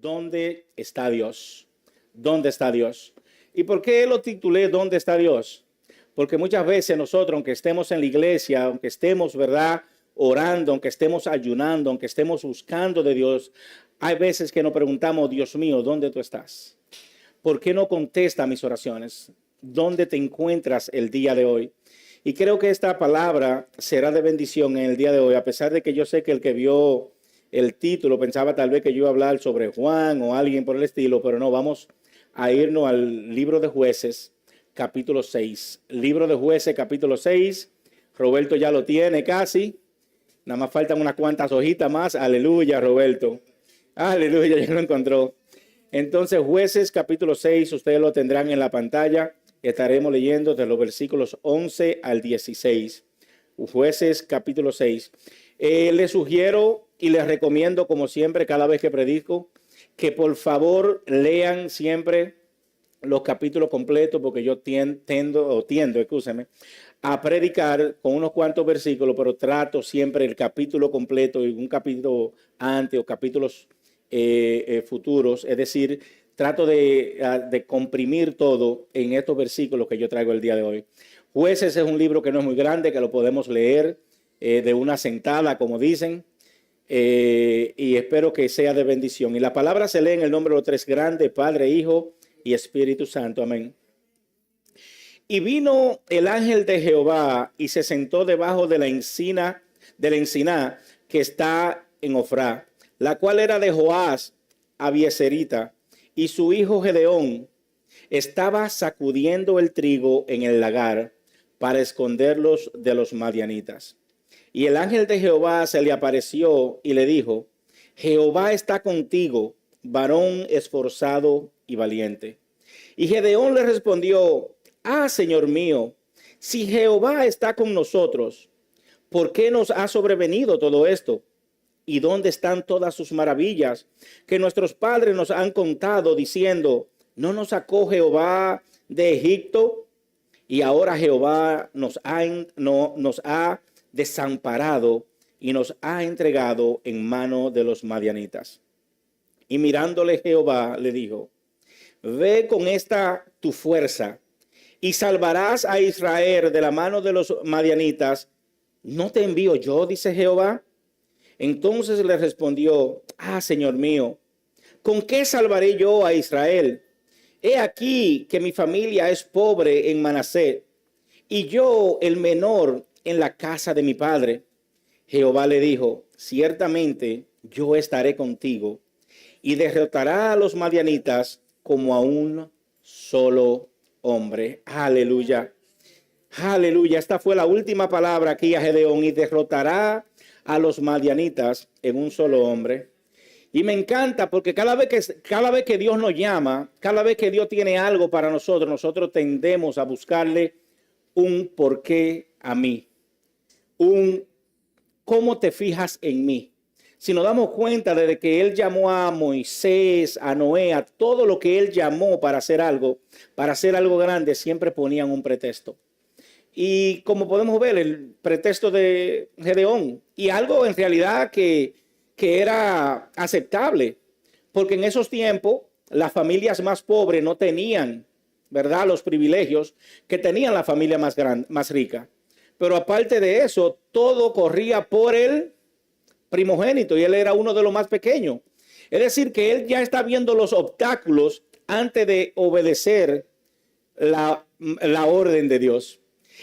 ¿Dónde está Dios? ¿Dónde está Dios? ¿Y por qué lo titulé ¿Dónde está Dios? Porque muchas veces nosotros, aunque estemos en la iglesia, aunque estemos, ¿verdad?, orando, aunque estemos ayunando, aunque estemos buscando de Dios, hay veces que nos preguntamos, Dios mío, ¿dónde tú estás? ¿Por qué no contesta mis oraciones? ¿Dónde te encuentras el día de hoy? Y creo que esta palabra será de bendición en el día de hoy, a pesar de que yo sé que el que vio el título pensaba tal vez que yo iba a hablar sobre Juan o alguien por el estilo, pero no, vamos a irnos al libro de Jueces, capítulo 6. Libro de Jueces, capítulo 6. Roberto ya lo tiene casi. Nada más faltan unas cuantas hojitas más. Aleluya, Roberto. Aleluya, ya lo encontró. Entonces, Jueces, capítulo 6, ustedes lo tendrán en la pantalla. Estaremos leyendo de los versículos 11 al 16. Jueces, capítulo 6. Les sugiero y les recomiendo, como siempre, cada vez que predico, que por lean siempre los capítulos completos, porque yo tiendo, a predicar con unos cuantos versículos, pero trato siempre el capítulo completo y un capítulo antes o capítulos futuros, es decir, trato de comprimir todo en estos versículos que yo traigo el día de hoy. Jueces es un libro que no es muy grande, que lo podemos leer de una sentada, como dicen, y espero que sea de bendición. Y la palabra se lee en el nombre de los tres grandes, Padre, Hijo y Espíritu Santo. Amén. Y vino el ángel de Jehová y se sentó debajo de la encina que está en Ofrá, la cual era de Joás Abieserita, y su hijo Gedeón estaba sacudiendo el trigo en el lagar para esconderlos de los madianitas. Y el ángel de Jehová se le apareció y le dijo: Jehová está contigo, varón esforzado y valiente. Y Gedeón le respondió: Señor mío, si Jehová está con nosotros, ¿por qué nos ha sobrevenido todo esto? ¿Y dónde están todas sus maravillas que nuestros padres nos han contado, diciendo: ¿no nos sacó Jehová de Egipto? Y ahora Jehová nos ha desamparado y nos ha entregado en mano de los madianitas. Y mirándole Jehová le dijo: Ve con esta tu fuerza y salvarás a Israel de la mano de los madianitas. ¿No te envío yo?, dice Jehová. Entonces le respondió: Señor mío, ¿con qué salvaré yo a Israel? He aquí que mi familia es pobre en Manasés, y yo el menor en la casa de mi padre. Jehová le dijo: ciertamente yo estaré contigo, y derrotará a los madianitas como a un solo hombre. Aleluya. Aleluya. Esta fue la última palabra aquí a Gedeón: y derrotará a los madianitas en un solo hombre. Y me encanta porque cada vez que Dios nos llama, cada vez que Dios tiene algo para nosotros, nosotros tendemos a buscarle un por qué a mí, un cómo te fijas en mí. Si nos damos cuenta, desde que Él llamó a Moisés, a Noé, a todo lo que Él llamó para hacer algo grande, siempre ponían un pretexto. Y como podemos ver, el pretexto de Gedeón, y algo en realidad que era aceptable, porque en esos tiempos las familias más pobres no tenían, ¿verdad?, los privilegios que tenían la familia más grande, más rica. Pero aparte de eso, todo corría por el primogénito, y él era uno de los más pequeños. Es decir, que él ya está viendo los obstáculos antes de obedecer la orden de Dios.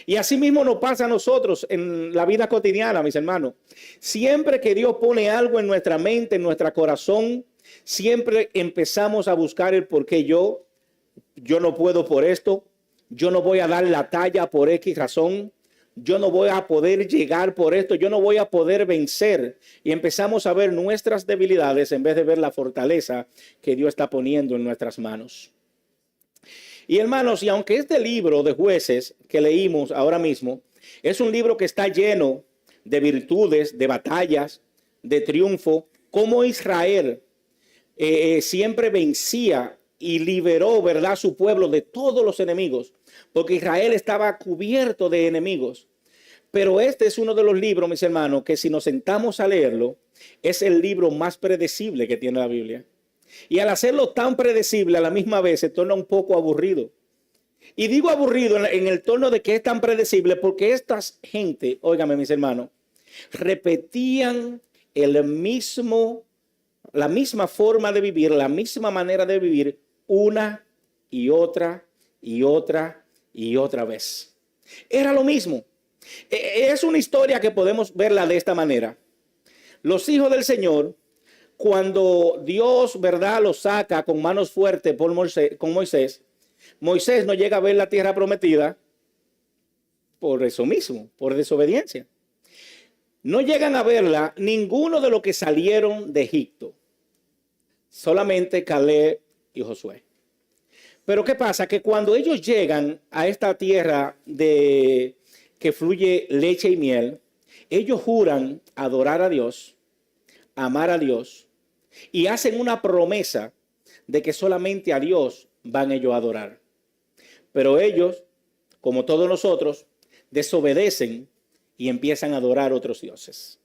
Y así mismo nos pasa a nosotros en la vida cotidiana, mis hermanos. Siempre que Dios pone algo en nuestra mente, en nuestro corazón, siempre empezamos a buscar el por qué yo no puedo por esto, yo no voy a dar la talla por X razón, yo no voy a poder llegar por esto, yo no voy a poder vencer. Y empezamos a ver nuestras debilidades en vez de ver la fortaleza que Dios está poniendo en nuestras manos. Y hermanos, y aunque este libro de Jueces que leímos ahora mismo es un libro que está lleno de virtudes, de batallas, de triunfo, como Israel siempre vencía y liberó, ¿verdad?, su pueblo de todos los enemigos, porque Israel estaba cubierto de enemigos. Pero este es uno de los libros, mis hermanos, que si nos sentamos a leerlo, es el libro más predecible que tiene la Biblia. Y al hacerlo tan predecible, a la misma vez se torna un poco aburrido. Y digo aburrido en el tono de que es tan predecible porque esta gente, óigame mis hermanos, repetían la misma forma de vivir, la misma manera de vivir una y otra y otra y otra vez. Era lo mismo. Es una historia que podemos verla de esta manera. Los hijos del Señor, cuando Dios, ¿verdad?, los saca con manos fuertes con Moisés, Moisés no llega a ver la tierra prometida por eso mismo, por desobediencia. No llegan a verla ninguno de los que salieron de Egipto, solamente Caleb y Josué. Pero ¿qué pasa? Que cuando ellos llegan a esta tierra que fluye leche y miel, ellos juran adorar a Dios, amar a Dios, y hacen una promesa de que solamente a Dios van ellos a adorar. Pero ellos, como todos nosotros, desobedecen y empiezan a adorar otros dioses.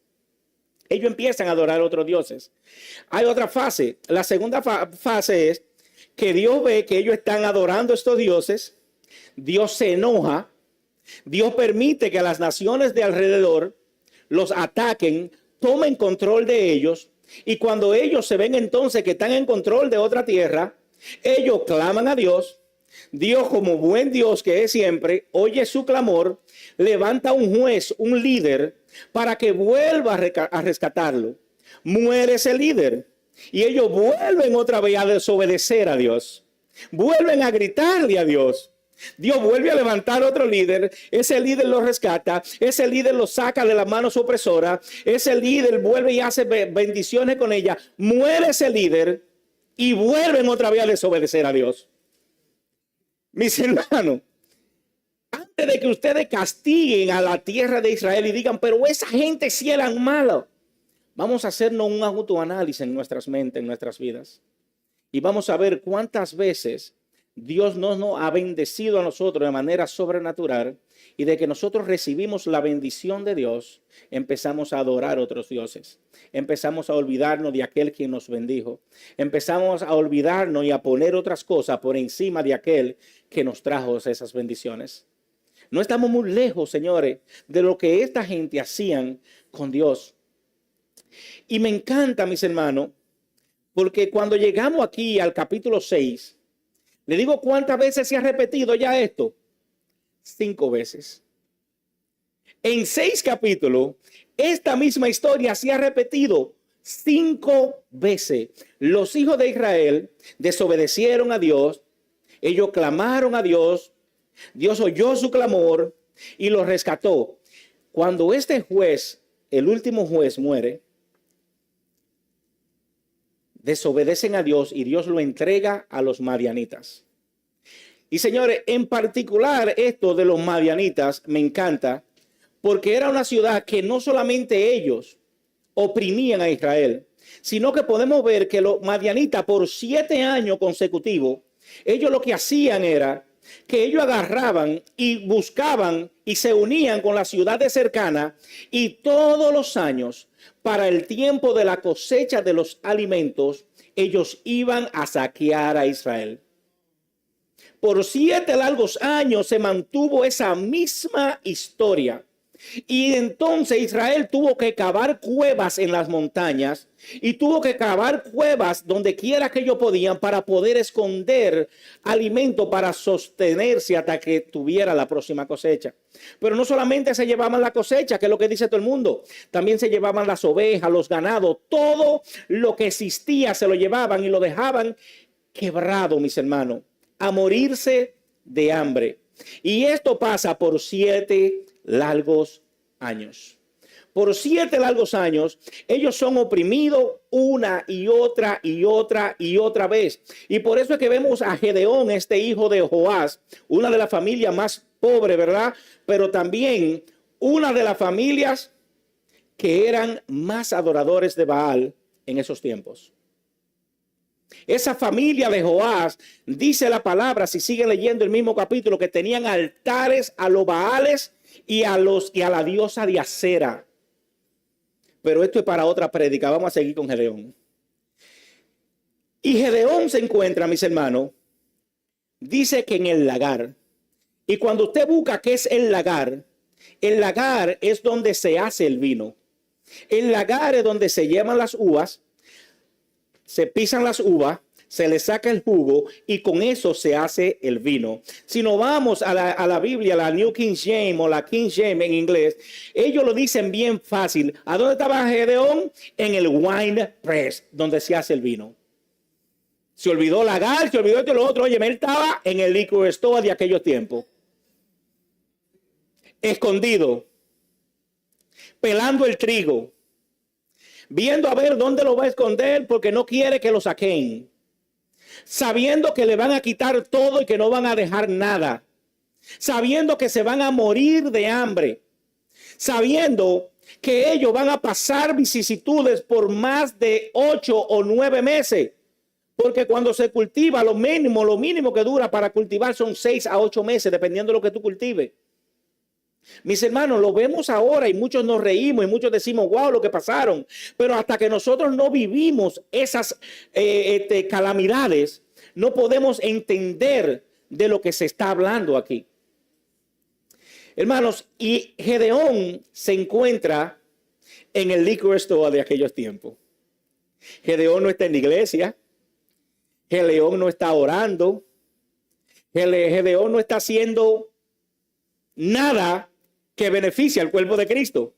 Ellos empiezan a adorar otros dioses. Hay otra fase. La segunda fase es que Dios ve que ellos están adorando a estos dioses. Dios se enoja. Dios permite que las naciones de alrededor los ataquen, tomen control de ellos. Y cuando ellos se ven entonces que están en control de otra tierra, ellos claman a Dios. Dios, como buen Dios que es siempre, oye su clamor, levanta un juez, un líder, para que vuelva a rescatarlo. Muere ese líder y ellos vuelven otra vez a desobedecer a Dios. Vuelven a gritarle a Dios. Dios vuelve a levantar otro líder, ese líder lo rescata, ese líder lo saca de las manos opresoras, ese líder vuelve y hace bendiciones con ella, muere ese líder y vuelven otra vez a desobedecer a Dios. Mis hermanos, antes de que ustedes castiguen a la tierra de Israel y digan, pero esa gente sí eran malos, vamos a hacernos un autoanálisis en nuestras mentes, en nuestras vidas. Y vamos a ver cuántas veces Dios nos ha bendecido a nosotros de manera sobrenatural y de que nosotros recibimos la bendición de Dios, empezamos a adorar otros dioses. Empezamos a olvidarnos de aquel quien nos bendijo. Empezamos a olvidarnos y a poner otras cosas por encima de aquel que nos trajo esas bendiciones. No estamos muy lejos, señores, de lo que esta gente hacían con Dios. Y me encanta, mis hermanos, porque cuando llegamos aquí al capítulo 6, le digo cuántas veces se ha repetido ya esto. 5 veces. En 6 capítulos, esta misma historia se ha repetido 5 veces. Los hijos de Israel desobedecieron a Dios. Ellos clamaron a Dios. Dios oyó su clamor y los rescató. Cuando este juez, el último juez, muere, desobedecen a Dios y Dios lo entrega a los madianitas. Y señores, en particular esto de los madianitas me encanta porque era una ciudad que no solamente ellos oprimían a Israel, sino que podemos ver que los madianitas por 7 años consecutivos, ellos lo que hacían era que ellos agarraban y buscaban y se unían con las ciudades cercanas y todos los años, para el tiempo de la cosecha de los alimentos, ellos iban a saquear a Israel. Por 7 largos años se mantuvo esa misma historia. Y entonces Israel tuvo que cavar cuevas en las montañas y tuvo que cavar cuevas donde quiera que ellos podían para poder esconder alimento para sostenerse hasta que tuviera la próxima cosecha. Pero no solamente se llevaban la cosecha, que es lo que dice todo el mundo, también se llevaban las ovejas, los ganados, todo lo que existía se lo llevaban y lo dejaban quebrado, mis hermanos, a morirse de hambre. Y esto pasa por 7 largos años. Por 7 largos años, ellos son oprimidos una y otra y otra y otra vez. Y por eso es que vemos a Gedeón, este hijo de Joás, una de las familias más pobres, ¿verdad? Pero también una de las familias que eran más adoradores de Baal en esos tiempos. Esa familia de Joás, dice la palabra, si siguen leyendo el mismo capítulo, que tenían altares a los Baales y a la diosa de Acera. Pero esto es para otra prédica. Vamos a seguir con Gedeón. Y Gedeón se encuentra, mis hermanos, dice que en el lagar. Y cuando usted busca qué es el lagar es donde se hace el vino. El lagar es donde se llevan las uvas, se pisan las uvas, se le saca el jugo y con eso se hace el vino. Si nos vamos a la Biblia, la New King James o la King James en inglés, ellos lo dicen bien fácil. ¿A dónde estaba Gedeón? En el wine press, donde se hace el vino. Se olvidó lagar, se olvidó esto y lo otro. Oye, él estaba en el liquor store de aquellos tiempos. Escondido, pelando el trigo, viendo a ver dónde lo va a esconder porque no quiere que lo saquen, sabiendo que le van a quitar todo y que no van a dejar nada, sabiendo que se van a morir de hambre, sabiendo que ellos van a pasar vicisitudes por más de 8 o 9 meses, porque cuando se cultiva lo mínimo que dura para cultivar son 6 a 8 meses, dependiendo de lo que tú cultives. Mis hermanos, lo vemos ahora y muchos nos reímos y muchos decimos, wow, lo que pasaron. Pero hasta que nosotros no vivimos esas calamidades, no podemos entender de lo que se está hablando aquí. Hermanos, y Gedeón se encuentra en el liquor store de aquellos tiempos. Gedeón no está en la iglesia. Gedeón no está orando. Gedeón no está haciendo nada que beneficia al cuerpo de Cristo.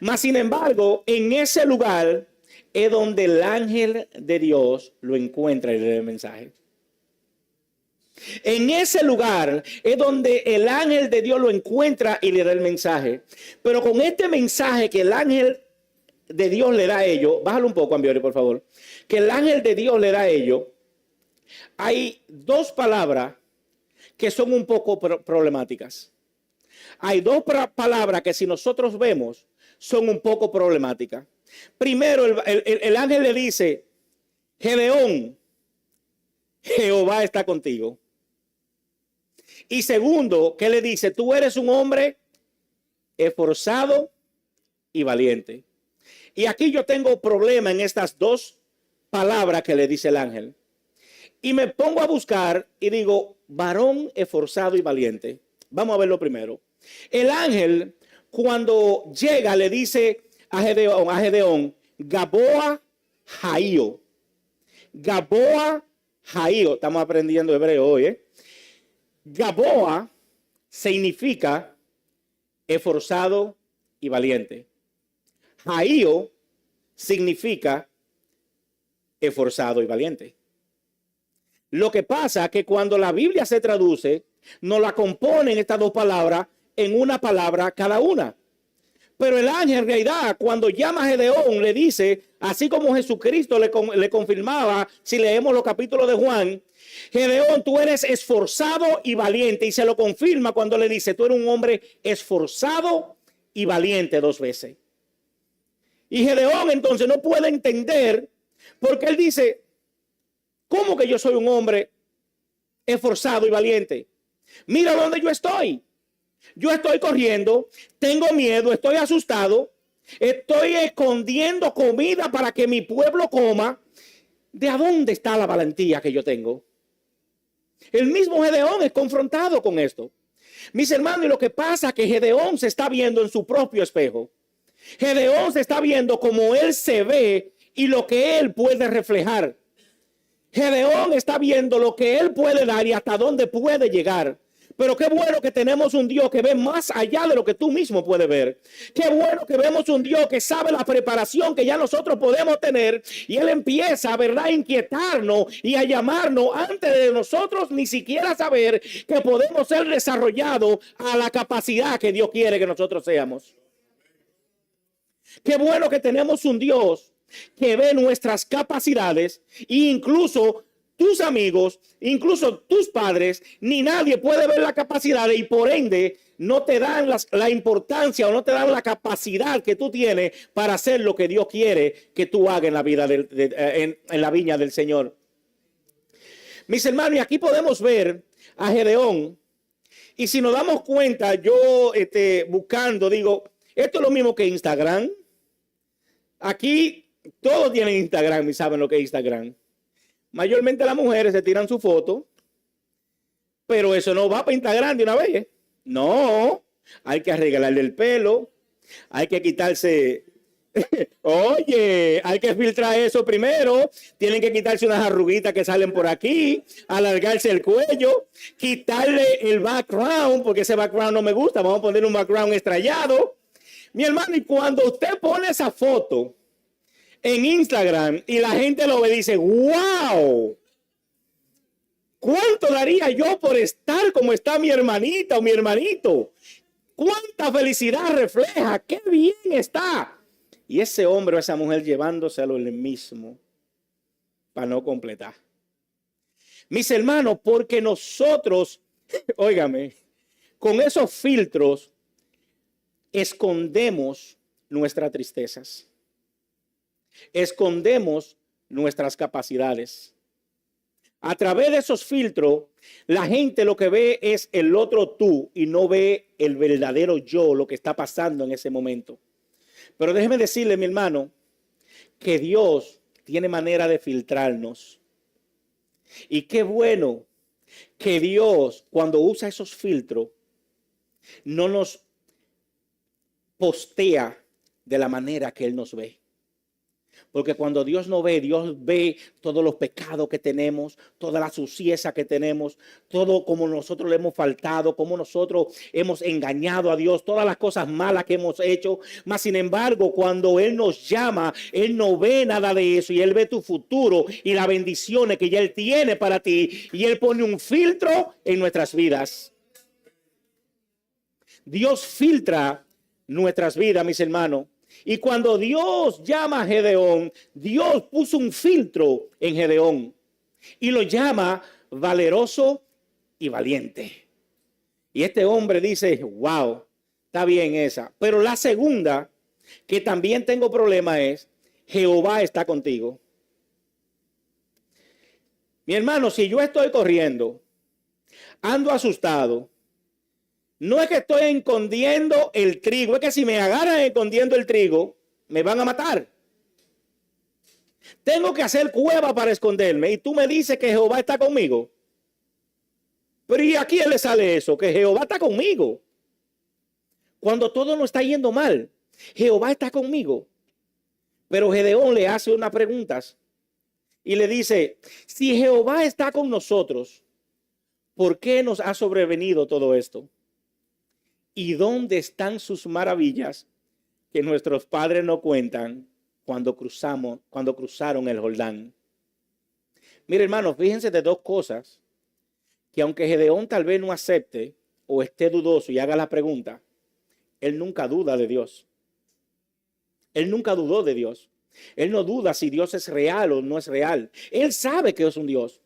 Mas, sin embargo, en ese lugar es donde el ángel de Dios lo encuentra y le da el mensaje. En ese lugar es donde el ángel de Dios lo encuentra y le da el mensaje. Pero con este mensaje que el ángel de Dios le da a ellos, bájalo un poco, Ambiori, por favor, que el ángel de Dios le da a ellos, hay dos palabras que son un poco problemáticas. Hay dos palabras que si nosotros vemos son un poco problemáticas. Primero, el ángel le dice, Gedeón, Jehová está contigo. Y segundo, que le dice, tú eres un hombre esforzado y valiente. Y aquí yo tengo problema en estas dos palabras que le dice el ángel. Y me pongo a buscar y digo, varón esforzado y valiente. Vamos a verlo primero. El ángel, cuando llega, le dice a Gedeón, Gaboa Jaío. Gaboa Jaío. Estamos aprendiendo hebreo hoy, Gaboa significa esforzado y valiente. Jaío significa esforzado y valiente. Lo que pasa es que cuando la Biblia se traduce, nos la componen estas dos palabras en una palabra cada una. Pero el ángel en realidad cuando llama a Gedeón le dice, así como Jesucristo le confirmaba, si leemos los capítulos de Juan, Gedeón, tú eres esforzado y valiente. Y se lo confirma cuando le dice, tú eres un hombre esforzado y valiente 2 veces. Y Gedeón entonces no puede entender porque él dice, ¿cómo que yo soy un hombre esforzado y valiente? Mira dónde yo estoy. Yo estoy corriendo, tengo miedo, estoy asustado, estoy escondiendo comida para que mi pueblo coma. ¿De dónde está la valentía que yo tengo? El mismo Gedeón es confrontado con esto. Mis hermanos, y lo que pasa es que Gedeón se está viendo en su propio espejo. Gedeón se está viendo como él se ve y lo que él puede reflejar. Gedeón está viendo lo que él puede dar y hasta dónde puede llegar. Pero qué bueno que tenemos un Dios que ve más allá de lo que tú mismo puedes ver. Qué bueno que vemos un Dios que sabe la preparación que ya nosotros podemos tener. Y Él empieza, ¿verdad?, a inquietarnos y a llamarnos antes de nosotros ni siquiera saber que podemos ser desarrollados a la capacidad que Dios quiere que nosotros seamos. Qué bueno que tenemos un Dios que ve nuestras capacidades e incluso tus amigos, incluso tus padres, ni nadie puede ver la capacidad y por ende no te dan la importancia o no te dan la capacidad que tú tienes para hacer lo que Dios quiere que tú hagas en la vida en la viña del Señor. Mis hermanos, y aquí podemos ver a Gedeón. Y si nos damos cuenta, yo buscando, digo, esto es lo mismo que Instagram. Aquí todos tienen Instagram y saben lo que es Instagram. Mayormente las mujeres se tiran su foto, pero eso no va para Instagram de una vez. ¿Eh? No, hay que arreglarle el pelo, hay que quitarse. Oye, hay que filtrar eso primero. Tienen que quitarse unas arruguitas que salen por aquí, alargarse el cuello, quitarle el background, porque ese background no me gusta. Vamos a poner un background estrellado. Mi hermano, y cuando usted pone esa foto en Instagram y la gente lo ve, dice, wow, ¿cuánto daría yo por estar como está mi hermanita o mi hermanito? ¿Cuánta felicidad refleja? ¡Qué bien está! Y ese hombre o esa mujer llevándoselo el mismo para no completar. Mis hermanos, porque nosotros, óigame, con esos filtros escondemos nuestras tristezas, escondemos nuestras capacidades. A través de esos filtros, la gente lo que ve es el otro tú y no ve el verdadero yo, lo que está pasando en ese momento. Pero déjeme decirle, mi hermano, que Dios tiene manera de filtrarnos. Y qué bueno que Dios, cuando usa esos filtros, no nos postea de la manera que Él nos ve. Porque cuando Dios nos ve, Dios ve todos los pecados que tenemos, toda la suciedad que tenemos, todo como nosotros le hemos faltado, como nosotros hemos engañado a Dios, todas las cosas malas que hemos hecho. Mas sin embargo, cuando Él nos llama, Él no ve nada de eso y Él ve tu futuro y las bendiciones que ya Él tiene para ti y Él pone un filtro en nuestras vidas. Dios filtra nuestras vidas, mis hermanos. Y cuando Dios llama a Gedeón, Dios puso un filtro en Gedeón y lo llama valeroso y valiente. Y este hombre dice, wow, está bien esa. Pero la segunda, que también tengo problema, es Jehová está contigo. Mi hermano, si yo estoy corriendo, ando asustado, no es que estoy escondiendo el trigo, es que si me agarran escondiendo el trigo, me van a matar. Tengo que hacer cueva para esconderme y tú me dices que Jehová está conmigo. Pero ¿y a quién le sale eso? Que Jehová está conmigo. Cuando todo no está yendo mal, Jehová está conmigo. Pero Gedeón le hace unas preguntas y le dice, si Jehová está con nosotros, ¿por qué nos ha sobrevenido todo esto? ¿Y dónde están sus maravillas que nuestros padres no cuentan cuando cruzaron el Jordán? Mire, hermanos, fíjense de dos cosas que aunque Gedeón tal vez no acepte o esté dudoso y haga la pregunta, él nunca duda de Dios. Él nunca dudó de Dios. Él no duda si Dios es real o no es real. Él sabe que es un Dios.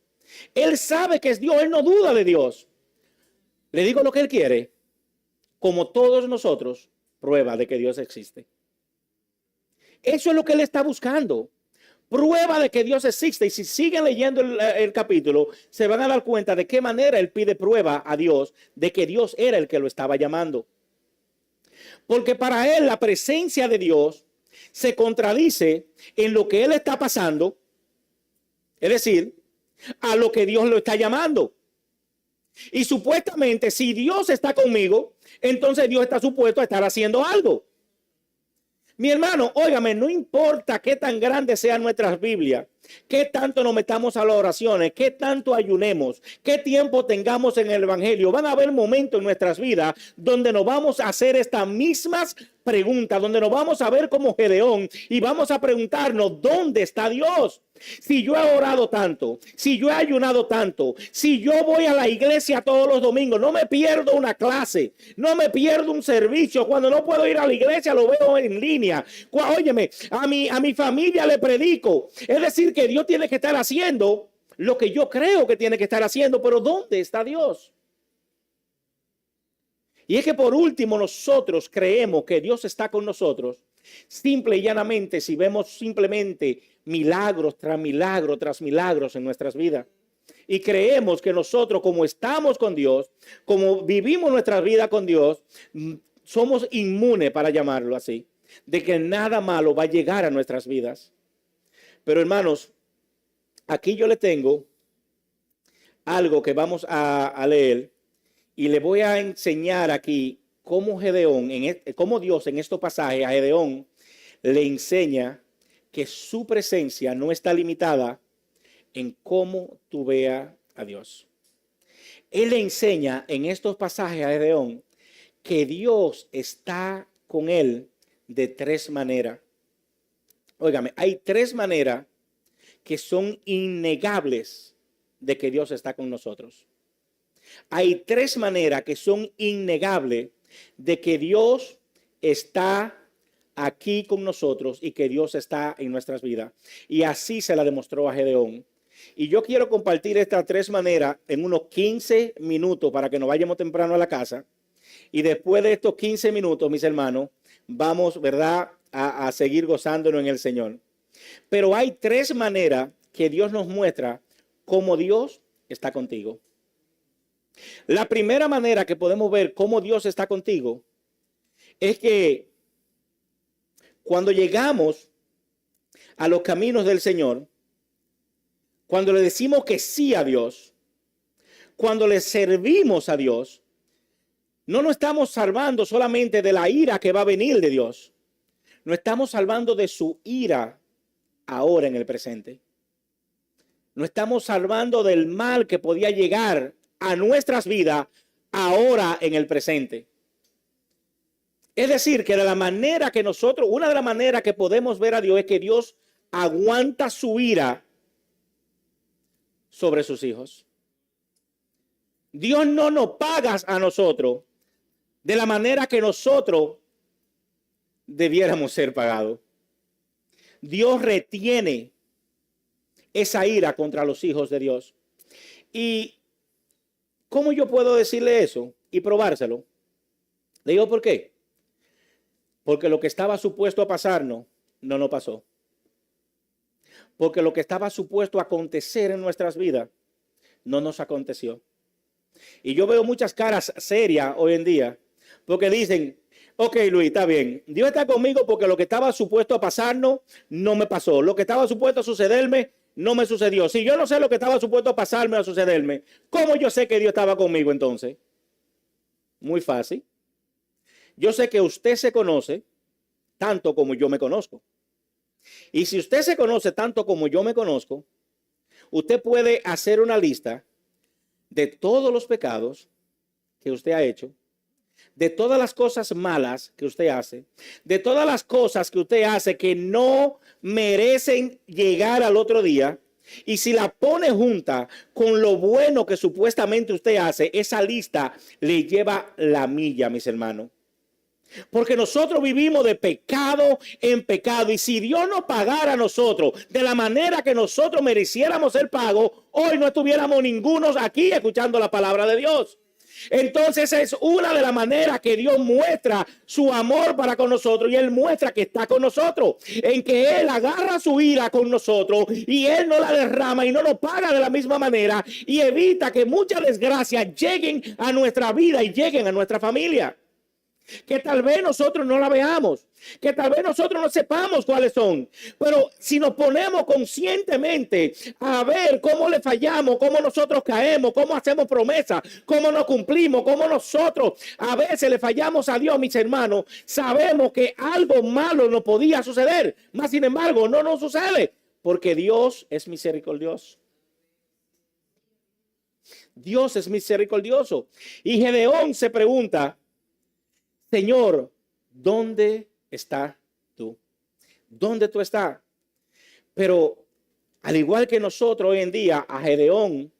Él sabe que es Dios. Él no duda de Dios. Le digo lo que él quiere. Como todos nosotros, prueba de que Dios existe. Eso es lo que él está buscando. Prueba de que Dios existe. Y si siguen leyendo el capítulo, se van a dar cuenta de qué manera él pide prueba a Dios de que Dios era el que lo estaba llamando. Porque para él la presencia de Dios se contradice en lo que él está pasando. Es decir, a lo que Dios lo está llamando. Y supuestamente, si Dios está conmigo, entonces Dios está supuesto a estar haciendo algo. Mi hermano, óigame, no importa qué tan grandes sean nuestras Biblias, qué tanto nos metamos a las oraciones, qué tanto ayunemos, qué tiempo tengamos en el Evangelio. Van a haber momentos en nuestras vidas donde nos vamos a hacer estas mismas preguntas, donde nos vamos a ver como Gedeón y vamos a preguntarnos, ¿dónde está Dios? Si yo he orado tanto, si yo he ayunado tanto, si yo voy a la iglesia todos los domingos, no me pierdo una clase, no me pierdo un servicio, cuando no puedo ir a la iglesia lo veo en línea. Óyeme, a mi familia le predico. Es decir, que Dios tiene que estar haciendo lo que yo creo que tiene que estar haciendo, pero ¿dónde está Dios? Y es que por último nosotros creemos que Dios está con nosotros, simple y llanamente si vemos simplemente milagros tras milagros tras milagros en nuestras vidas. Y creemos que nosotros, como estamos con Dios, como vivimos nuestra vida con Dios, somos inmunes, para llamarlo así, de que nada malo va a llegar a nuestras vidas. Pero hermanos, aquí yo le tengo algo que vamos a leer y le voy a enseñar aquí cómo Gedeón, cómo Dios en estos pasajes a Gedeón le enseña que su presencia no está limitada en cómo tú veas a Dios. Él le enseña en estos pasajes a Gedeón que Dios está con él de tres maneras. Óigame, hay tres maneras que son innegables de que Dios está con nosotros. Hay tres maneras que son innegables de que Dios está aquí con nosotros y que Dios está en nuestras vidas. Y así se la demostró a Gedeón. Y yo quiero compartir estas tres maneras en unos 15 minutos para que nos vayamos temprano a la casa. Y después de estos 15 minutos, mis hermanos, vamos, ¿verdad?, a seguir gozándonos en el Señor. Pero hay tres maneras que Dios nos muestra cómo Dios está contigo. La primera manera que podemos ver cómo Dios está contigo es que cuando llegamos a los caminos del Señor, cuando le decimos que sí a Dios, cuando le servimos a Dios, no nos estamos salvando solamente de la ira que va a venir de Dios. Nos estamos salvando de su ira ahora en el presente. Nos estamos salvando del mal que podía llegar a nuestras vidas ahora en el presente. Es decir, que de la manera que nosotros, una de las maneras que podemos ver a Dios es que Dios aguanta su ira sobre sus hijos. Dios no nos paga a nosotros de la manera que nosotros debiéramos ser pagados. Dios retiene esa ira contra los hijos de Dios. ¿Y cómo yo puedo decirle eso y probárselo? Le digo, ¿por qué? Porque lo que estaba supuesto a pasarnos, no nos pasó. Porque lo que estaba supuesto a acontecer en nuestras vidas, no nos aconteció. Y yo veo muchas caras serias hoy en día, porque dicen, ok, Luis, está bien, Dios está conmigo porque lo que estaba supuesto a pasarnos, no me pasó. Lo que estaba supuesto a sucederme, no me sucedió. Si yo no sé lo que estaba supuesto a pasarme o a sucederme, ¿cómo yo sé que Dios estaba conmigo entonces? Muy fácil. Yo sé que usted se conoce tanto como yo me conozco. Y si usted se conoce tanto como yo me conozco, usted puede hacer una lista de todos los pecados que usted ha hecho, de todas las cosas malas que usted hace, de todas las cosas que usted hace que no merecen llegar al otro día. Y si la pone junta con lo bueno que supuestamente usted hace, esa lista le lleva la milla, mis hermanos. Porque nosotros vivimos de pecado en pecado. Y si Dios nos pagara a nosotros de la manera que nosotros mereciéramos el pago, hoy no estuviéramos ningunos aquí escuchando la palabra de Dios. Entonces es una de las maneras que Dios muestra su amor para con nosotros, y Él muestra que está con nosotros, en que Él agarra su ira con nosotros y Él no la derrama y no nos paga de la misma manera, y evita que muchas desgracias lleguen a nuestra vida y lleguen a nuestra familia. Que tal vez nosotros no la veamos, que tal vez nosotros no sepamos cuáles son, pero si nos ponemos conscientemente a ver cómo le fallamos, cómo nosotros caemos, cómo hacemos promesas, cómo no cumplimos, cómo nosotros a veces le fallamos a Dios, mis hermanos, sabemos que algo malo nos podía suceder, mas sin embargo no nos sucede, porque Dios es misericordioso. Dios es misericordioso. Y Gedeón se pregunta, Señor, ¿dónde estás tú? ¿Dónde tú estás? Pero al igual que nosotros hoy en día, a Gedeón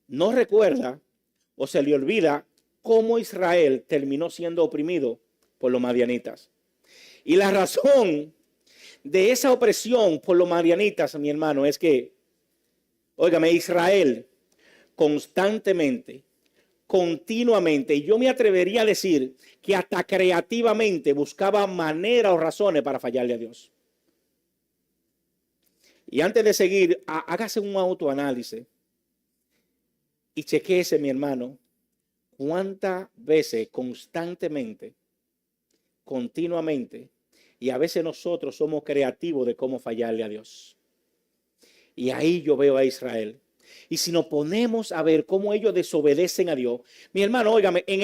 no recuerda o se le olvida cómo Israel terminó siendo oprimido por los madianitas. Y la razón de esa opresión por los madianitas, mi hermano, es que, óigame, Israel constantemente, continuamente, y yo me atrevería a decir que hasta creativamente buscaba maneras o razones para fallarle a Dios. Y antes de seguir, hágase un autoanálisis y chequéese, mi hermano, cuántas veces constantemente, continuamente, y a veces nosotros somos creativos de cómo fallarle a Dios. Y ahí yo veo a Israel. Y si nos ponemos a ver cómo ellos desobedecen a Dios, mi hermano, óigame, en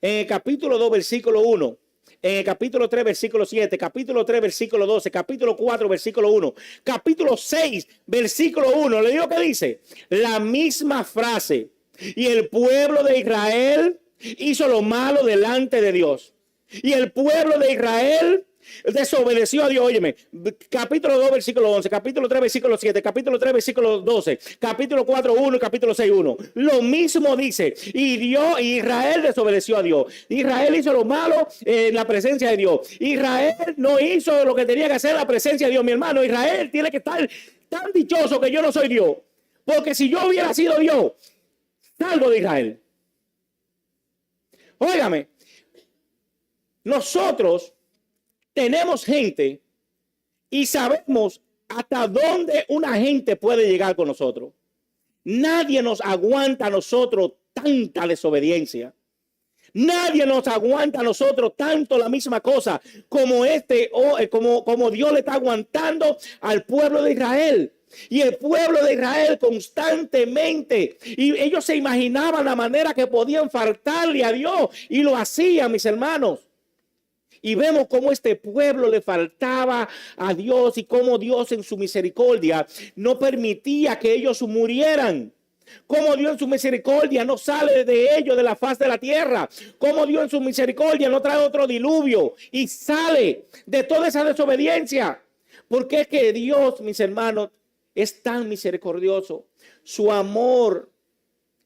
el capítulo 2, versículo 1, en el capítulo 3, versículo 7, capítulo 3, versículo 12, capítulo 4, versículo 1, capítulo 6, versículo 1, le digo que dice la misma frase. Y el pueblo de Israel hizo lo malo delante de Dios. Y el pueblo de Israel desobedeció a Dios. Óyeme, capítulo 2, versículo 11, capítulo 3, versículo 7, capítulo 3, versículo 12, capítulo 4, 1 y capítulo 6, 1. Lo mismo dice. Y Dios, Israel desobedeció a Dios. Israel hizo lo malo en la presencia de Dios. Israel no hizo lo que tenía que hacer en la presencia de Dios. Mi hermano, Israel tiene que estar tan dichoso que yo no soy Dios. Porque si yo hubiera sido Dios, salvo de Israel. Óigame, nosotros tenemos gente y sabemos hasta dónde una gente puede llegar con nosotros. Nadie nos aguanta a nosotros tanta desobediencia. Nadie nos aguanta a nosotros tanto la misma cosa como como Dios le está aguantando al pueblo de Israel. Y el pueblo de Israel constantemente, y ellos se imaginaban la manera que podían faltarle a Dios y lo hacían, mis hermanos. Y vemos cómo este pueblo le faltaba a Dios y cómo Dios en su misericordia no permitía que ellos murieran. Cómo Dios en su misericordia no sale de ellos de la faz de la tierra. Cómo Dios en su misericordia no trae otro diluvio y sale de toda esa desobediencia. Porque es que Dios, mis hermanos, es tan misericordioso. Su amor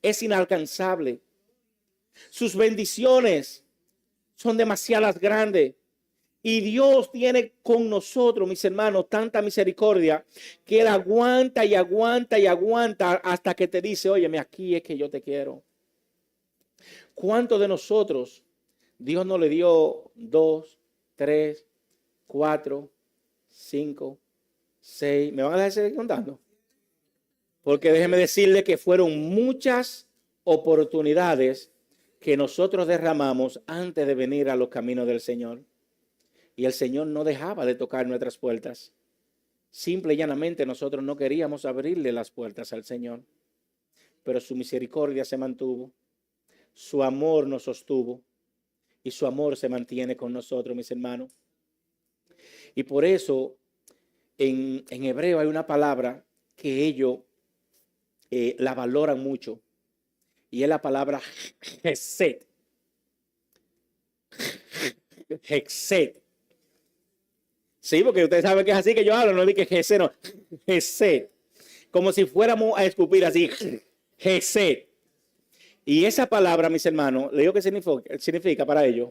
es inalcanzable. Sus bendiciones son demasiadas grandes. Y Dios tiene con nosotros, mis hermanos, tanta misericordia que Él aguanta y aguanta y aguanta hasta que te dice, óyeme, aquí es que yo te quiero. ¿Cuántos de nosotros Dios no le dio 2, 3, 4, 5, 6? ¿Me van a dejar seguir contando? Porque déjeme decirle que fueron muchas oportunidades que nosotros derramamos antes de venir a los caminos del Señor. Y el Señor no dejaba de tocar nuestras puertas. Simple y llanamente nosotros no queríamos abrirle las puertas al Señor. Pero su misericordia se mantuvo. Su amor nos sostuvo. Y su amor se mantiene con nosotros, mis hermanos. Y por eso en hebreo hay una palabra que ellos la valoran mucho. Y es la palabra Hesed. Hesed. Sí, porque ustedes saben que es así que yo hablo, no dije Hesed, no. Hesed. Como si fuéramos a escupir así. Hesed. Y esa palabra, mis hermanos, le digo que significa para ellos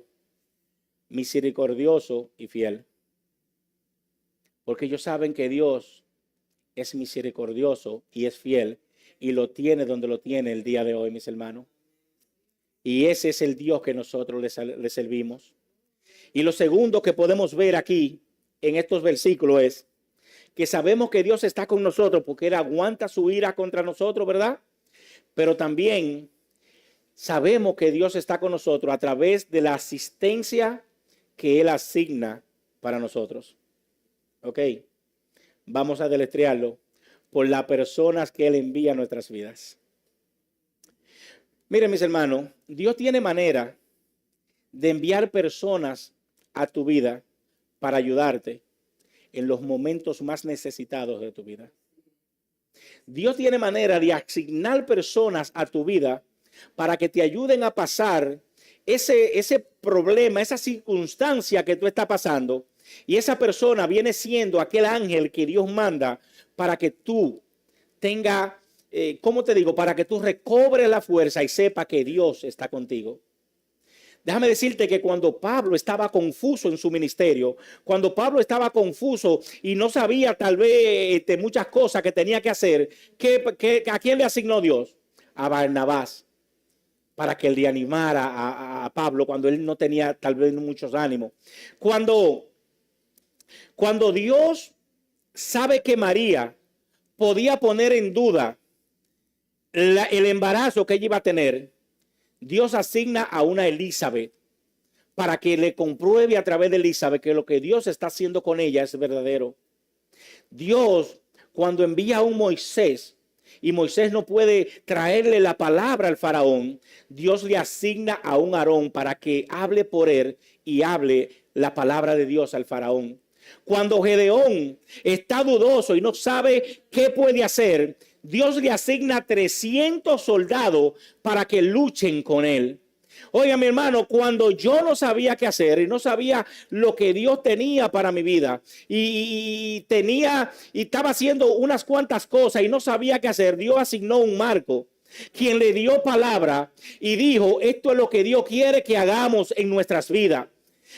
misericordioso y fiel. Porque ellos saben que Dios es misericordioso y es fiel y lo tiene donde lo tiene el día de hoy, mis hermanos. Y ese es el Dios que nosotros le servimos. Y lo segundo que podemos ver aquí en estos versículos es que sabemos que Dios está con nosotros porque Él aguanta su ira contra nosotros, ¿verdad? Pero también sabemos que Dios está con nosotros a través de la asistencia que Él asigna para nosotros. Ok, vamos a deletrearlo por las personas que Él envía a nuestras vidas. Miren, mis hermanos, Dios tiene manera de enviar personas a tu vida para ayudarte en los momentos más necesitados de tu vida. Dios tiene manera de asignar personas a tu vida para que te ayuden a pasar ese problema, esa circunstancia que tú estás pasando. Y esa persona viene siendo aquel ángel que Dios manda para que tú tengas, ¿cómo te digo? Para que tú recobres la fuerza y sepa que Dios está contigo. Déjame decirte que cuando Pablo estaba confuso en su ministerio, cuando Pablo estaba confuso y no sabía tal vez muchas cosas que tenía que hacer, ¿a quién le asignó Dios? A Barnabás, para que le animara a Pablo cuando él no tenía tal vez muchos ánimos. Cuando Dios sabe que María podía poner en duda el embarazo que ella iba a tener, Dios asigna a una Elizabeth para que le compruebe a través de Elizabeth que lo que Dios está haciendo con ella es verdadero. Dios cuando envía a un Moisés y Moisés no puede traerle la palabra al faraón, Dios le asigna a un Aarón para que hable por él y hable la palabra de Dios al faraón. Cuando Gedeón está dudoso y no sabe qué puede hacer, Dios le asigna 300 soldados para que luchen con él. Oiga, mi hermano, cuando yo no sabía qué hacer y no sabía lo que Dios tenía para mi vida y estaba haciendo unas cuantas cosas y no sabía qué hacer, Dios asignó un Marco, quien le dio palabra y dijo, esto es lo que Dios quiere que hagamos en nuestras vidas.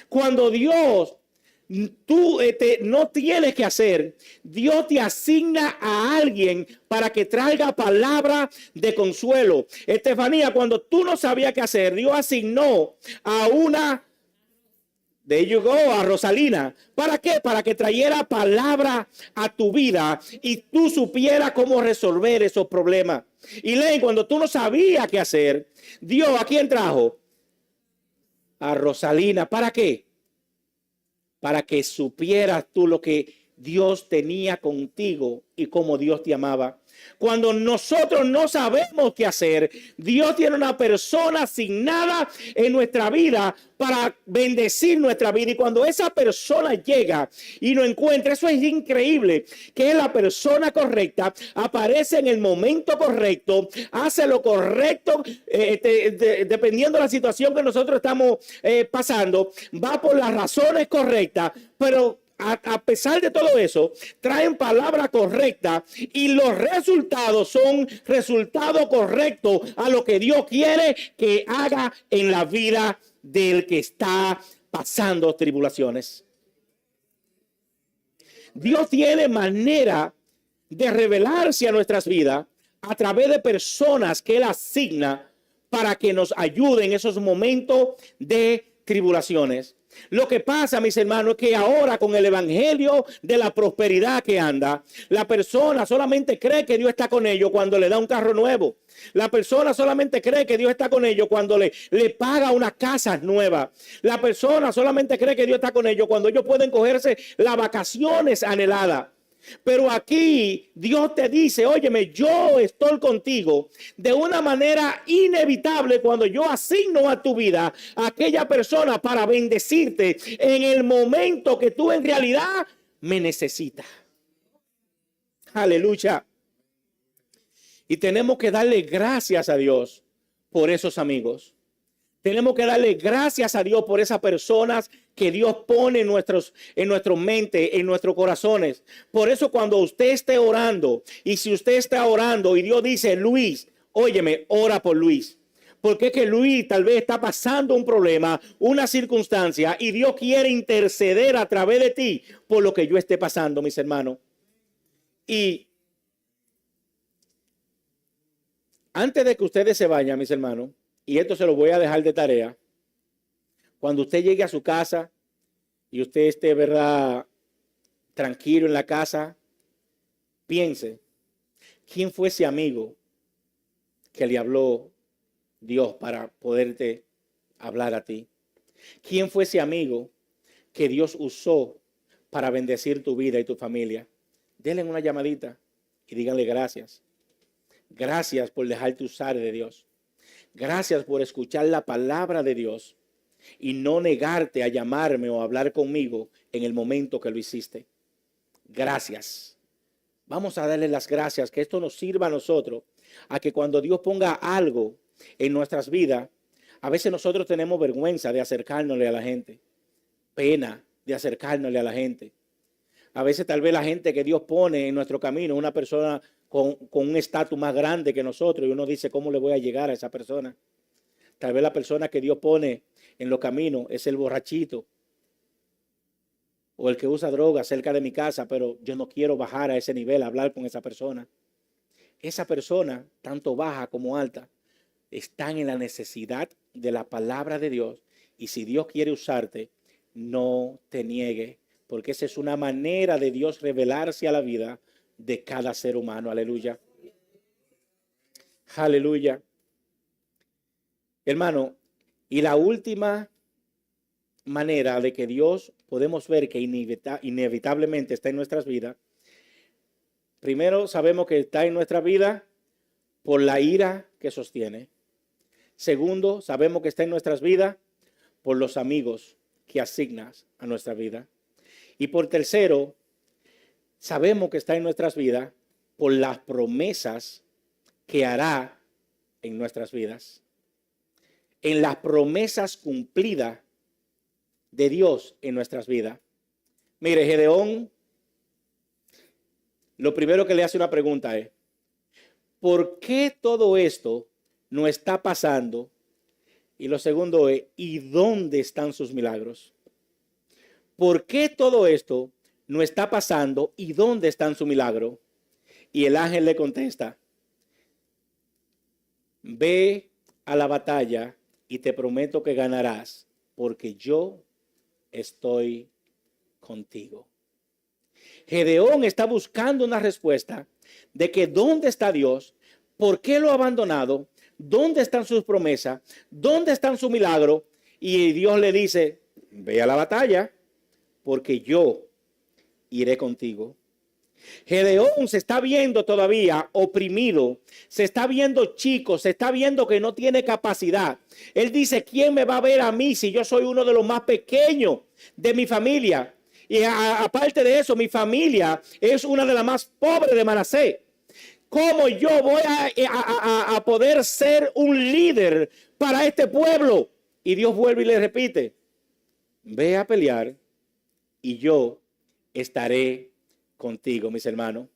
Cuando Dios tú no tienes que hacer, Dios te asigna a alguien para que traiga palabra de consuelo. Estefanía, cuando tú no sabías qué hacer, Dios asignó a una, de ellos a Rosalina. ¿Para qué? Para que trayera palabra a tu vida y tú supieras cómo resolver esos problemas. Y Len, cuando tú no sabías qué hacer, Dios, ¿a quién trajo? A Rosalina. ¿Para qué? Para que supieras tú lo que Dios tenía contigo y cómo Dios te amaba. Cuando nosotros no sabemos qué hacer, Dios tiene una persona asignada en nuestra vida para bendecir nuestra vida. Y cuando esa persona llega y nos encuentra, eso es increíble, que es la persona correcta, aparece en el momento correcto, hace lo correcto, dependiendo de la situación que nosotros estamos pasando, va por las razones correctas, pero a pesar de todo eso, traen palabra correcta y los resultados son resultados correctos a lo que Dios quiere que haga en la vida del que está pasando tribulaciones. Dios tiene manera de revelarse a nuestras vidas a través de personas que Él asigna para que nos ayuden en esos momentos de tribulaciones. Lo que pasa, mis hermanos, es que ahora con el evangelio de la prosperidad que anda, la persona solamente cree que Dios está con ellos cuando le da un carro nuevo. La persona solamente cree que Dios está con ellos cuando le paga una casa nueva. La persona solamente cree que Dios está con ellos cuando ellos pueden cogerse las vacaciones anheladas. Pero aquí Dios te dice, óyeme, yo estoy contigo de una manera inevitable cuando yo asigno a tu vida a aquella persona para bendecirte en el momento que tú en realidad me necesitas. Aleluya. Y tenemos que darle gracias a Dios por esos amigos. Tenemos que darle gracias a Dios por esas personas que Dios pone en nuestra mente, en nuestros corazones. Por eso cuando usted esté orando, y si usted está orando y Dios dice, Luis, óyeme, ora por Luis. Porque es que Luis tal vez está pasando un problema, una circunstancia, y Dios quiere interceder a través de ti por lo que yo esté pasando, mis hermanos. Y antes de que ustedes se vayan, mis hermanos, y esto se lo voy a dejar de tarea, cuando usted llegue a su casa y usted esté, ¿verdad?, tranquilo en la casa, piense, ¿quién fue ese amigo que le habló Dios para poderte hablar a ti? ¿Quién fue ese amigo que Dios usó para bendecir tu vida y tu familia? Denle una llamadita y díganle gracias. Gracias por dejarte usar de Dios. Gracias por escuchar la palabra de Dios y no negarte a llamarme o a hablar conmigo en el momento que lo hiciste. Gracias. Vamos a darle las gracias, que esto nos sirva a nosotros, a que cuando Dios ponga algo en nuestras vidas, a veces nosotros tenemos vergüenza de acercárnosle a la gente, pena de acercárnosle a la gente. A veces tal vez la gente que Dios pone en nuestro camino, una persona con un estatus más grande que nosotros, y uno dice, ¿cómo le voy a llegar a esa persona? Tal vez la persona que Dios pone en los caminos es el borrachito o el que usa droga cerca de mi casa, pero yo no quiero bajar a ese nivel, a hablar con esa persona. Esa persona, tanto baja como alta, están en la necesidad de la palabra de Dios, y si Dios quiere usarte, no te niegue, porque esa es una manera de Dios revelarse a la vida de cada ser humano. Aleluya. Aleluya. Hermano, y la última manera de que Dios podemos ver que inevitablemente está en nuestras vidas Primero, sabemos que está en nuestra vida por la ira que sostiene. Segundo, sabemos que está en nuestras vidas por los amigos que asignas a nuestra vida. Y por tercero, sabemos que está en nuestras vidas por las promesas que hará en nuestras vidas. En las promesas cumplidas de Dios en nuestras vidas. Mire, Gedeón, lo primero que le hace una pregunta es, ¿por qué todo esto no está pasando? Y lo segundo es, ¿y dónde están sus milagros? ¿Por qué todo esto no está pasando? ¿Y dónde están sus milagros? Y el ángel le contesta, ve a la batalla y te prometo que ganarás, porque yo estoy contigo. Gedeón está buscando una respuesta de que dónde está Dios, por qué lo ha abandonado, dónde están sus promesas, dónde están sus milagros. Y Dios le dice, ve a la batalla, porque yo iré contigo. Gedeón se está viendo todavía oprimido, se está viendo chico, se está viendo que no tiene capacidad. Él dice, ¿quién me va a ver a mí si yo soy uno de los más pequeños de mi familia? Y aparte de eso, mi familia es una de las más pobres de Manasés. ¿Cómo yo voy a poder ser un líder para este pueblo? Y Dios vuelve y le repite, ve a pelear y yo estaré contigo, mis hermanos.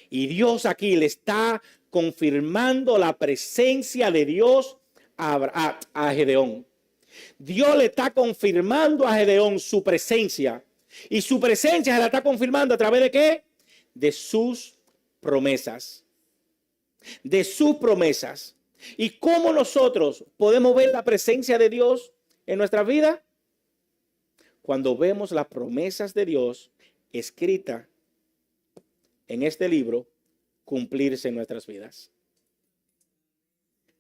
Y Dios aquí le está confirmando la presencia de Dios a Gedeón. Dios le está confirmando a Gedeón su presencia. Y su presencia se la está confirmando a través de ¿qué? De sus promesas. De sus promesas. ¿Y cómo nosotros podemos ver la presencia de Dios en nuestra vida? Cuando vemos las promesas de Dios escritas en este libro cumplirse en nuestras vidas.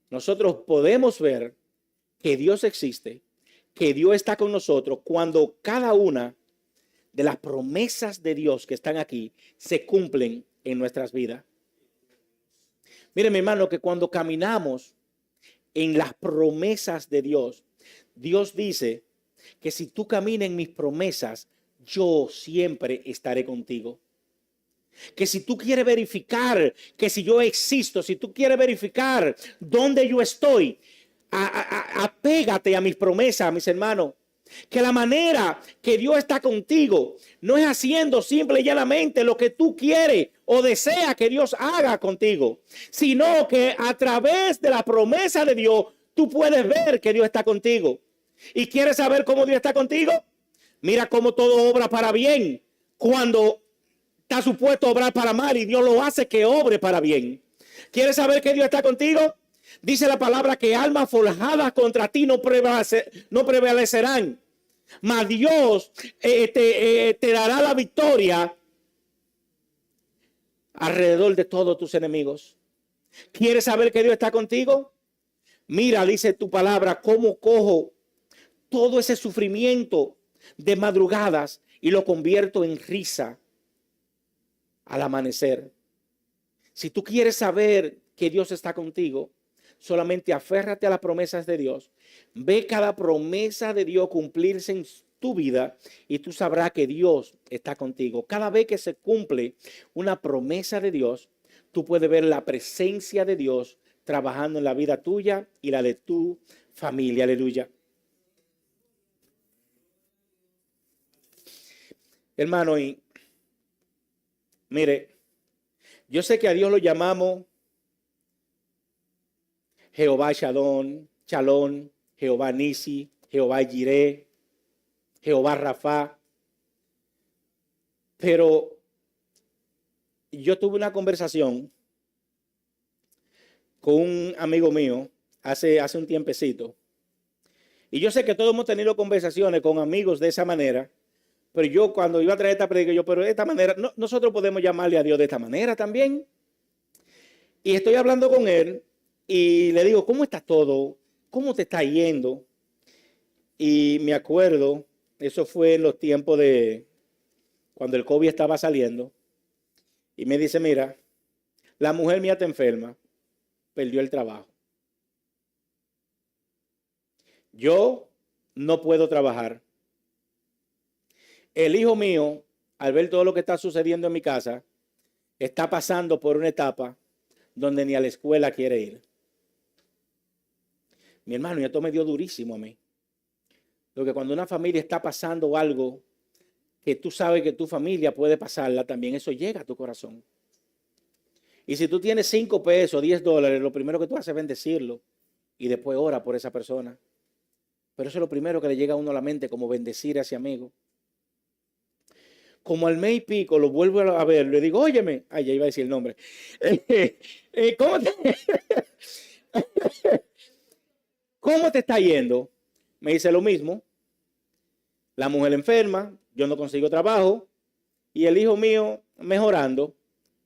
Nosotros podemos ver que Dios existe, que Dios está con nosotros cuando cada una de las promesas de Dios que están aquí se cumplen en nuestras vidas. Miren, mi hermano, que cuando caminamos en las promesas de Dios, Dios dice que si tú caminas en mis promesas, yo siempre estaré contigo. Que si tú quieres verificar que si yo existo, si tú quieres verificar dónde yo estoy, apégate a mis promesas, mis hermanos. Que la manera que Dios está contigo no es haciendo simple y llanamente lo que tú quieres o deseas que Dios haga contigo, sino que a través de la promesa de Dios tú puedes ver que Dios está contigo. ¿Y quieres saber cómo Dios está contigo? Mira cómo todo obra para bien cuando está supuesto a obrar para mal y Dios lo hace que obre para bien. ¿Quieres saber que Dios está contigo? Dice la palabra que almas forjadas contra ti no prevalecerán. Mas Dios te dará la victoria alrededor de todos tus enemigos. ¿Quieres saber que Dios está contigo? Mira, dice tu palabra, cómo cojo todo ese sufrimiento de madrugadas y lo convierto en risa al amanecer. Si tú quieres saber que Dios está contigo, solamente aférrate a las promesas de Dios. Ve cada promesa de Dios cumplirse en tu vida y tú sabrás que Dios está contigo. Cada vez que se cumple una promesa de Dios, tú puedes ver la presencia de Dios trabajando en la vida tuya y la de tu familia. Aleluya. Hermano, y mire, yo sé que a Dios lo llamamos Jehová Shalom, Jehová Nisi, Jehová Jireh, Jehová Rafa. Pero yo tuve una conversación con un amigo mío hace un tiempecito. Y yo sé que todos hemos tenido conversaciones con amigos de esa manera. Pero yo cuando iba a traer esta predica, pero de esta manera, nosotros podemos llamarle a Dios de esta manera también. Y estoy hablando con él y le digo, ¿cómo está todo? ¿Cómo te está yendo? Y me acuerdo, eso fue en los tiempos de cuando el COVID estaba saliendo. y me dice, mira, la mujer mía está enferma, perdió el trabajo. Yo no puedo trabajar. El hijo mío, al ver todo lo que está sucediendo en mi casa, está pasando por una etapa donde ni a la escuela quiere ir. Mi hermano, y esto me dio durísimo a mí. Porque cuando una familia está pasando algo que tú sabes que tu familia puede pasarla, también eso llega a tu corazón. Y si tú tienes 5 pesos, 10 dólares, lo primero que tú haces es bendecirlo y después ora por esa persona. Pero eso es lo primero que le llega a uno a la mente, como bendecir a ese amigo. Como al mes y pico lo vuelvo a ver, le digo, óyeme, ay, ya iba a decir el nombre. ¿Cómo te, ¿Cómo te está yendo? Me dice lo mismo. La mujer enferma, yo no consigo trabajo y el hijo mío mejorando,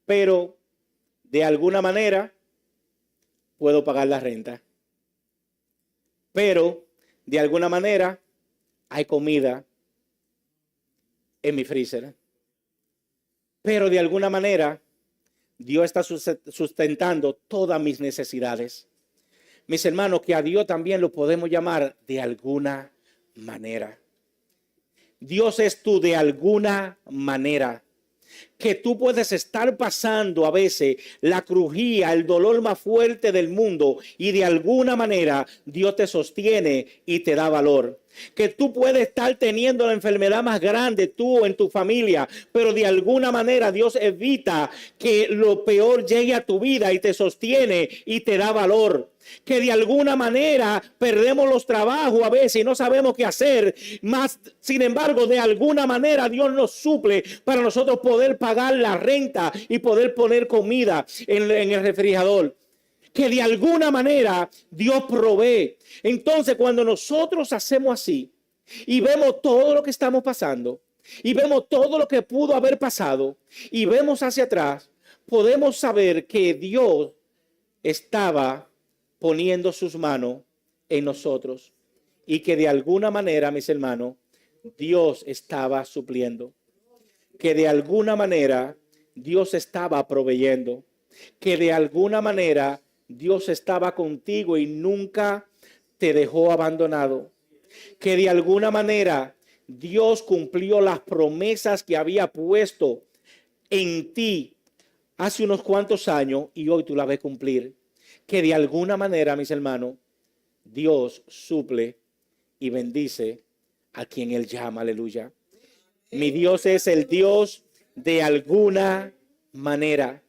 pero de alguna manera puedo pagar la renta. Pero de alguna manera hay comida en mi freezer. Pero de alguna manera Dios está sustentando todas mis necesidades. Mis hermanos, que a Dios también lo podemos llamar de alguna manera. Dios es tú de alguna manera. Que tú puedes estar pasando a veces la crujía, el dolor más fuerte del mundo y de alguna manera Dios te sostiene y te da valor. Que tú puedes estar teniendo la enfermedad más grande tú en tu familia, pero de alguna manera Dios evita que lo peor llegue a tu vida y te sostiene y te da valor. Que de alguna manera perdemos los trabajos a veces y no sabemos qué hacer, más sin embargo de alguna manera Dios nos suple para nosotros poder pagar la renta y poder poner comida en el refrigerador. Que de alguna manera Dios provee. Entonces cuando nosotros hacemos así y vemos todo lo que estamos pasando y vemos todo lo que pudo haber pasado y vemos hacia atrás, podemos saber que Dios estaba poniendo sus manos en nosotros y que de alguna manera, mis hermanos, Dios estaba supliendo, que de alguna manera Dios estaba proveyendo, que de alguna manera Dios estaba contigo y nunca te dejó abandonado, que de alguna manera Dios cumplió las promesas que había puesto en ti hace unos cuantos años y hoy tú la ves cumplir. Que de alguna manera, mis hermanos, Dios suple y bendice a quien Él llama, aleluya. Mi Dios es el Dios de alguna manera.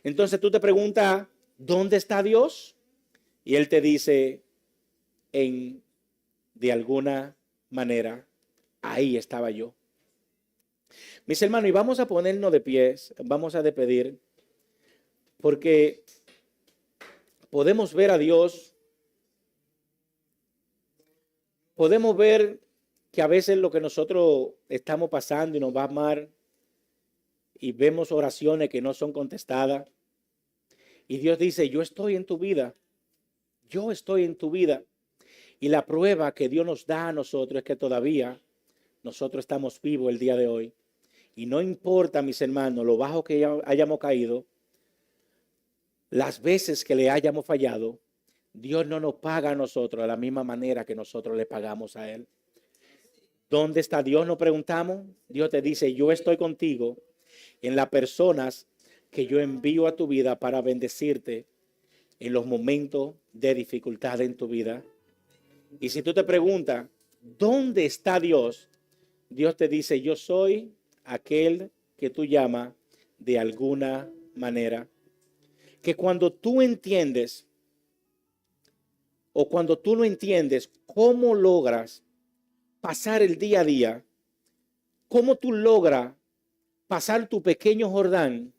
Entonces tú te preguntas, ¿dónde está Dios? Y Él te dice, de alguna manera, ahí estaba yo. Mis hermanos, y vamos a ponernos de pies, vamos a despedir, porque podemos ver a Dios, podemos ver que a veces lo que nosotros estamos pasando y nos va mal y vemos oraciones que no son contestadas y Dios dice, yo estoy en tu vida, yo estoy en tu vida. Y la prueba que Dios nos da a nosotros es que todavía nosotros estamos vivos el día de hoy. Y no importa, mis hermanos, lo bajo que hayamos caído, las veces que le hayamos fallado, Dios no nos paga a nosotros de la misma manera que nosotros le pagamos a Él. ¿Dónde está Dios? Nos preguntamos. Dios te dice, yo estoy contigo en las personas que yo envío a tu vida para bendecirte en los momentos de dificultad en tu vida. Y si tú te preguntas, ¿dónde está Dios? Dios te dice, yo soy aquel que tú llamas de alguna manera. Que cuando tú entiendes o cuando tú no entiendes cómo logras pasar el día a día, cómo tú logras pasar tu pequeño Jordán,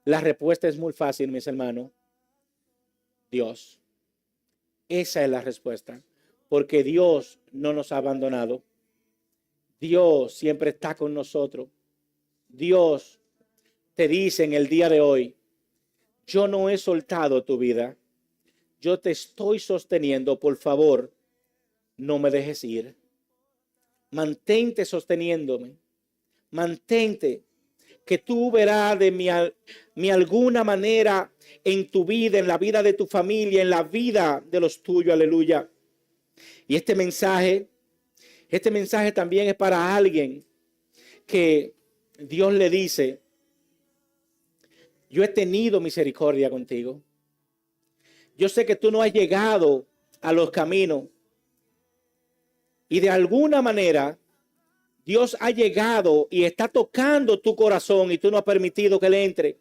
la respuesta es muy fácil, mis hermanos. Dios. Esa es la respuesta. Porque Dios no nos ha abandonado. Dios siempre está con nosotros. Dios te dice en el día de hoy, yo no he soltado tu vida. Yo te estoy sosteniendo. Por favor, no me dejes ir. Mantente sosteniéndome. Mantente. que tú verás de mi alguna manera en tu vida, en la vida de tu familia, en la vida de los tuyos. Aleluya. Y este mensaje también es para alguien que Dios le dice: yo he tenido misericordia contigo. Yo sé que tú no has llegado a los caminos. Y de alguna manera Dios ha llegado y está tocando tu corazón y tú no has permitido que le entre.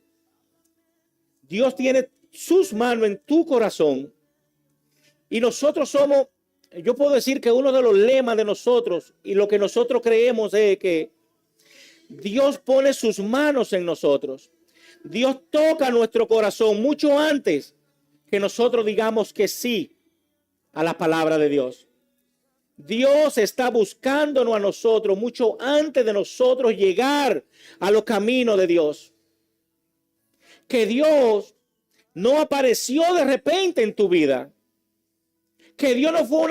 Dios tiene sus manos en tu corazón. Y nosotros somos, yo puedo decir que uno de los lemas de nosotros y lo que nosotros creemos es que Dios pone sus manos en nosotros. Dios toca nuestro corazón mucho antes que nosotros digamos que sí a la palabra de Dios. Dios está buscándonos a nosotros mucho antes de nosotros llegar a los caminos de Dios. Que Dios no apareció de repente en tu vida. Que Dios no fue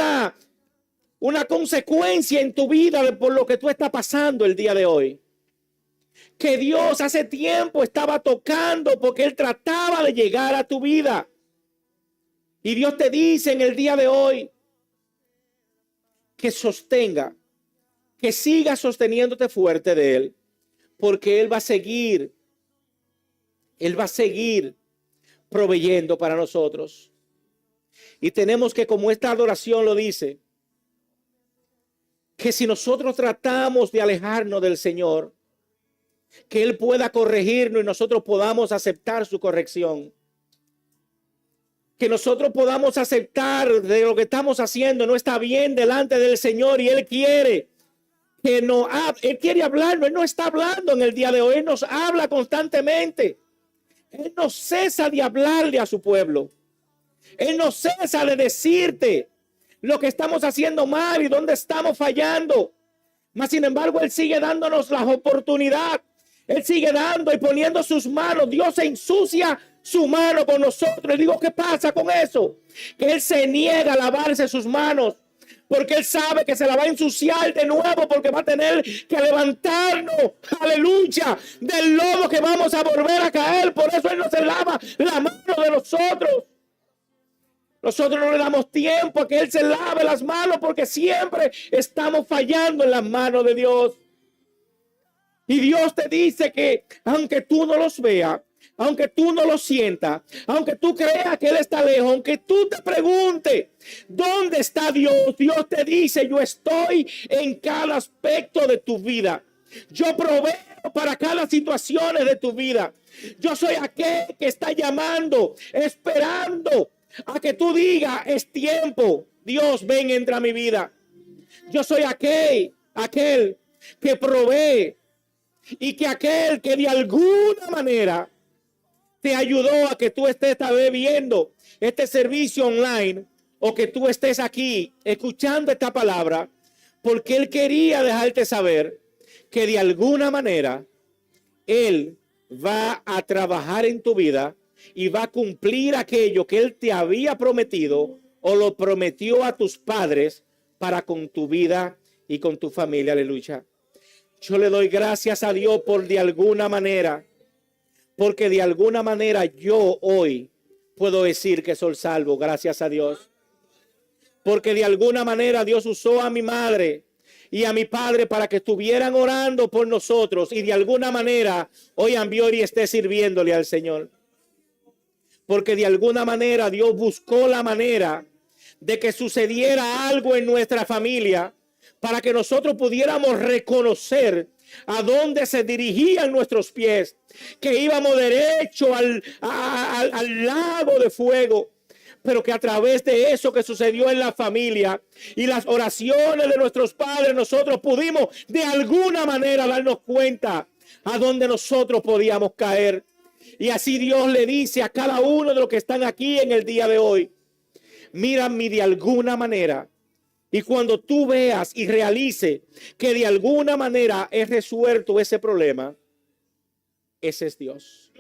una consecuencia en tu vida por lo que tú estás pasando el día de hoy. Que Dios hace tiempo estaba tocando porque Él trataba de llegar a tu vida. Y Dios te dice en el día de hoy que sostenga, que siga sosteniéndote fuerte de Él, porque Él va a seguir proveyendo para nosotros. Y tenemos que, como esta adoración lo dice, que si nosotros tratamos de alejarnos del Señor, que Él pueda corregirnos y nosotros podamos aceptar su corrección. Que nosotros podamos aceptar de lo que estamos haciendo no está bien delante del Señor y Él quiere que no, Él quiere hablarnos. Él no está hablando en el día de hoy, Él nos habla constantemente. Él no cesa de hablarle a su pueblo. Él no cesa de decirte lo que estamos haciendo mal y dónde estamos fallando. Mas sin embargo, Él sigue dándonos la oportunidad. Él sigue dando y poniendo sus manos. Dios se ensucia su mano con nosotros. Y digo, ¿qué pasa con eso? Que Él se niega a lavarse sus manos, porque Él sabe que se la va a ensuciar de nuevo, porque va a tener que levantarnos, aleluya, del lodo que vamos a volver a caer. Por eso Él no se lava la mano de nosotros. Nosotros no le damos tiempo a que Él se lave las manos, porque siempre estamos fallando en las manos de Dios. Y Dios te dice que aunque tú no los veas, aunque tú no lo sientas, aunque tú creas que Él está lejos, aunque tú te preguntes, ¿dónde está Dios? Dios te dice, yo estoy en cada aspecto de tu vida. Yo proveo para cada situación de tu vida. Yo soy aquel que está llamando, esperando a que tú digas, es tiempo. Dios, ven, entra a mi vida. Yo soy aquel que provee y que aquel que de alguna manera te ayudó a que tú estés esta vez viendo este servicio online o que tú estés aquí escuchando esta palabra, porque Él quería dejarte saber que de alguna manera Él va a trabajar en tu vida y va a cumplir aquello que Él te había prometido o lo prometió a tus padres para con tu vida y con tu familia. Aleluya. Yo le doy gracias a Dios por de alguna manera, porque de alguna manera yo hoy puedo decir que soy salvo, gracias a Dios. Porque de alguna manera Dios usó a mi madre y a mi padre para que estuvieran orando por nosotros, y de alguna manera hoy Ambiori esté sirviéndole al Señor. Porque de alguna manera Dios buscó la manera de que sucediera algo en nuestra familia para que nosotros pudiéramos reconocer a dónde se dirigían nuestros pies, que íbamos derecho al lago de fuego, pero que a través de eso que sucedió en la familia y las oraciones de nuestros padres, nosotros pudimos de alguna manera darnos cuenta a dónde nosotros podíamos caer. Y así Dios le dice a cada uno de los que están aquí en el día de hoy, mírame de alguna manera. Y cuando tú veas y realices que de alguna manera es resuelto ese problema, ese es Dios.